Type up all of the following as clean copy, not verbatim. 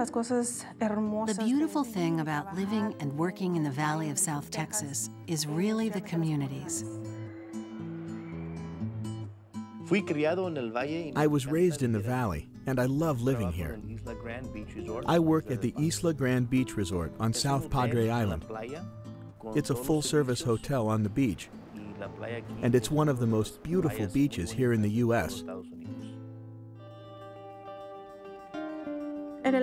The beautiful thing about living and working in the Valley of South Texas is really the communities. I was raised in the Valley, and I love living here. I work at the Isla Grande Beach Resort on South Padre Island. It's a full-service hotel on the beach, and it's one of the most beautiful beaches here in the U.S. In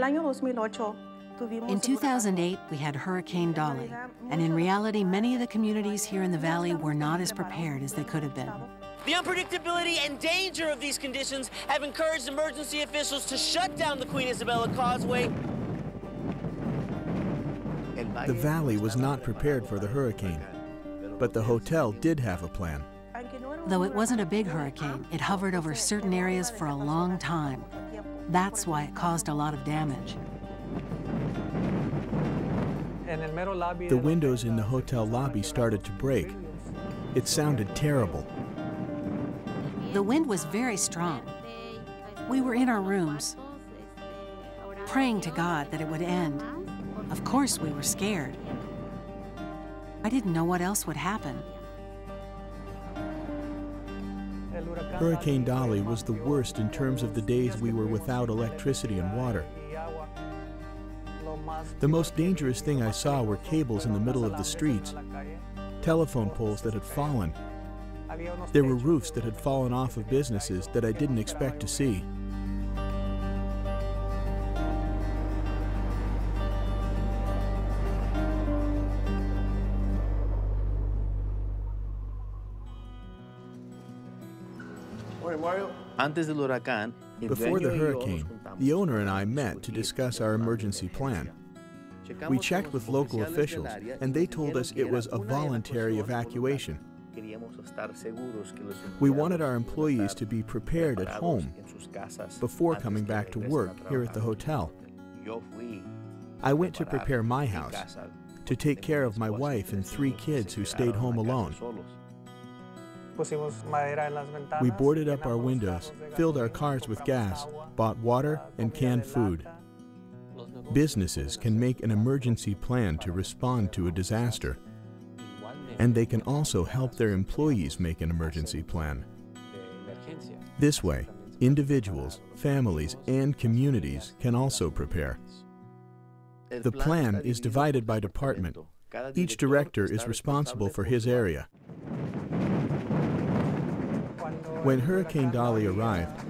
2008, we had Hurricane Dolly, and in reality, many of the communities here in the Valley were not as prepared as they could have been. The unpredictability and danger of these conditions have encouraged emergency officials to shut down the Queen Isabella Causeway. The Valley was not prepared for the hurricane, but the hotel did have a plan. Though it wasn't a big hurricane, it hovered over certain areas for a long time. That's why it caused a lot of damage. The windows in the hotel lobby started to break. It sounded terrible. The wind was very strong. We were in our rooms, praying to God that it would end. Of course, we were scared. I didn't know what else would happen. Hurricane Dolly was the worst in terms of the days we were without electricity and water. The most dangerous thing I saw were cables in the middle of the streets, telephone poles that had fallen. There were roofs that had fallen off of businesses that I didn't expect to see. Before the hurricane, the owner and I met to discuss our emergency plan. We checked with local officials, and they told us it was a voluntary evacuation. We wanted our employees to be prepared at home before coming back to work here at the hotel. I went to prepare my house, to take care of my wife and 3 kids who stayed home alone. We boarded up our windows, filled our cars with gas, bought water and canned food. Businesses can make an emergency plan to respond to a disaster, and they can also help their employees make an emergency plan. This way, individuals, families, and communities can also prepare. The plan is divided by department. Each director is responsible for his area. When Hurricane Dolly arrived,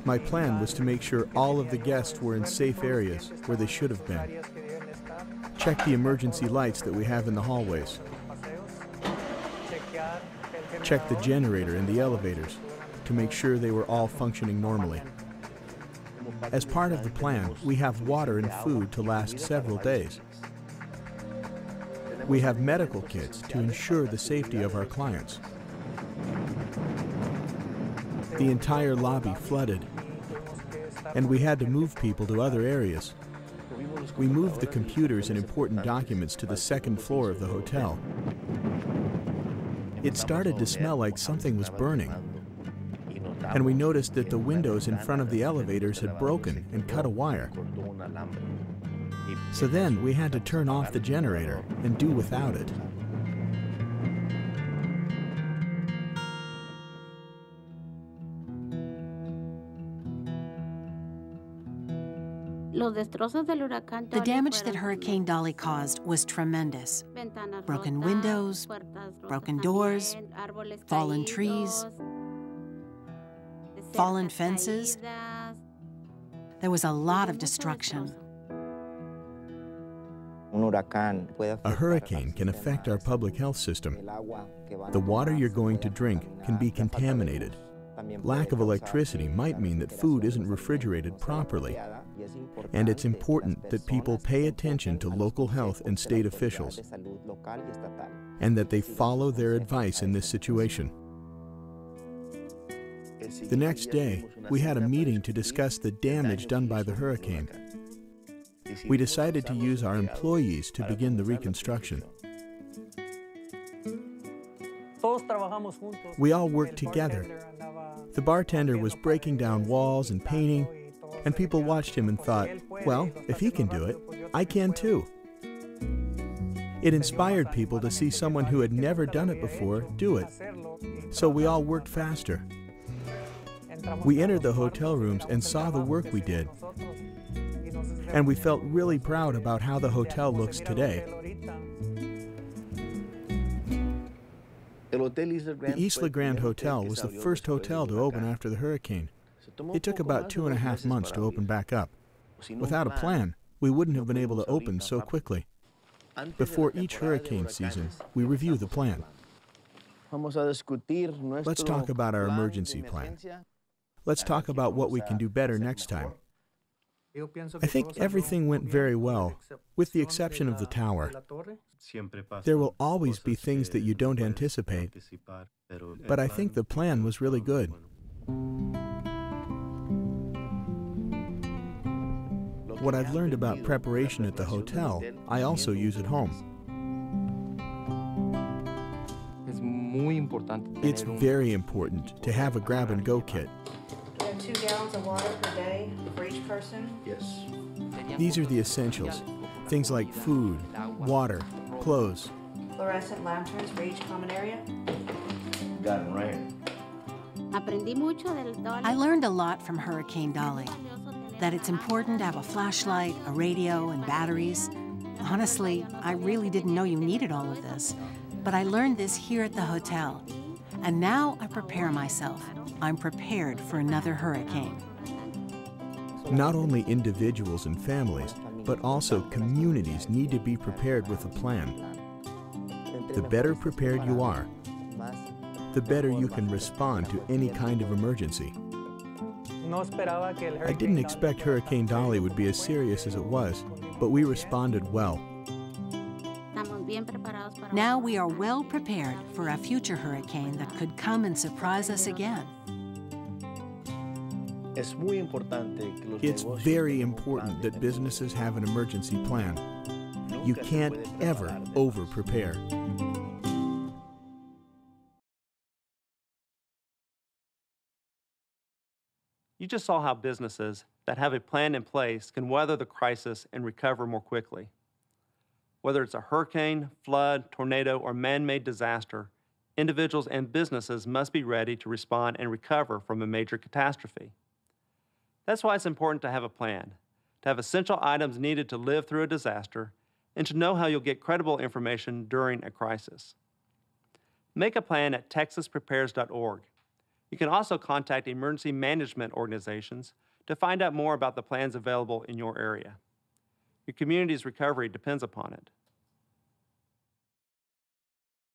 my plan was to make sure all of the guests were in safe areas where they should have been. Check the emergency lights that we have in the hallways. Check the generator and the elevators to make sure they were all functioning normally. As part of the plan, we have water and food to last several days. We have medical kits to ensure the safety of our clients. The entire lobby flooded, and we had to move people to other areas. We moved the computers and important documents to the 2nd floor of the hotel. It started to smell like something was burning, and we noticed that the windows in front of the elevators had broken and cut a wire. So then we had to turn off the generator and do without it. The damage that Hurricane Dolly caused was tremendous. Broken windows, broken doors, fallen trees, fallen fences. There was a lot of destruction. A hurricane can affect our public health system. The water you're going to drink can be contaminated. Lack of electricity might mean that food isn't refrigerated properly. And it's important that people pay attention to local health and state officials, and that they follow their advice in this situation. The next day, we had a meeting to discuss the damage done by the hurricane. We decided to use our employees to begin the reconstruction. We all worked together. The bartender was breaking down walls and painting, and people watched him and thought, Well, if he can do it, I can too. It inspired people to see someone who had never done it before do it. So we all worked faster. We entered the hotel rooms and saw the work we did. And we felt really proud about how the hotel looks today. The Isla Grande Hotel was the first hotel to open after the hurricane. It took about 2.5 months to open back up. Without a plan, we wouldn't have been able to open so quickly. Before each hurricane season, we review the plan. Let's talk about our emergency plan. Let's talk about what we can do better next time. I think everything went very well, with the exception of the tower. There will always be things that you don't anticipate, but I think the plan was really good. What I've learned about preparation at the hotel, I also use at home. It's very important to have a grab-and-go kit. We have 2 gallons of water per day for each person. Yes. These are the essentials, things like food, water, clothes. Fluorescent lanterns for each common area. Got it right here. I learned a lot from Hurricane Dolly. That it's important to have a flashlight, a radio, and batteries. Honestly, I really didn't know you needed all of this, but I learned this here at the hotel. And now I prepare myself. I'm prepared for another hurricane. Not only individuals and families, but also communities need to be prepared with a plan. The better prepared you are, the better you can respond to any kind of emergency. I didn't expect Hurricane Dolly would be as serious as it was, but we responded well. Now we are well prepared for a future hurricane that could come and surprise us again. It's very important that businesses have an emergency plan. You can't ever over-prepare. You just saw how businesses that have a plan in place can weather the crisis and recover more quickly. Whether it's a hurricane, flood, tornado, or man-made disaster, individuals and businesses must be ready to respond and recover from a major catastrophe. That's why it's important to have a plan, to have essential items needed to live through a disaster, and to know how you'll get credible information during a crisis. Make a plan at texasprepares.org. You can also contact emergency management organizations to find out more about the plans available in your area. Your community's recovery depends upon it.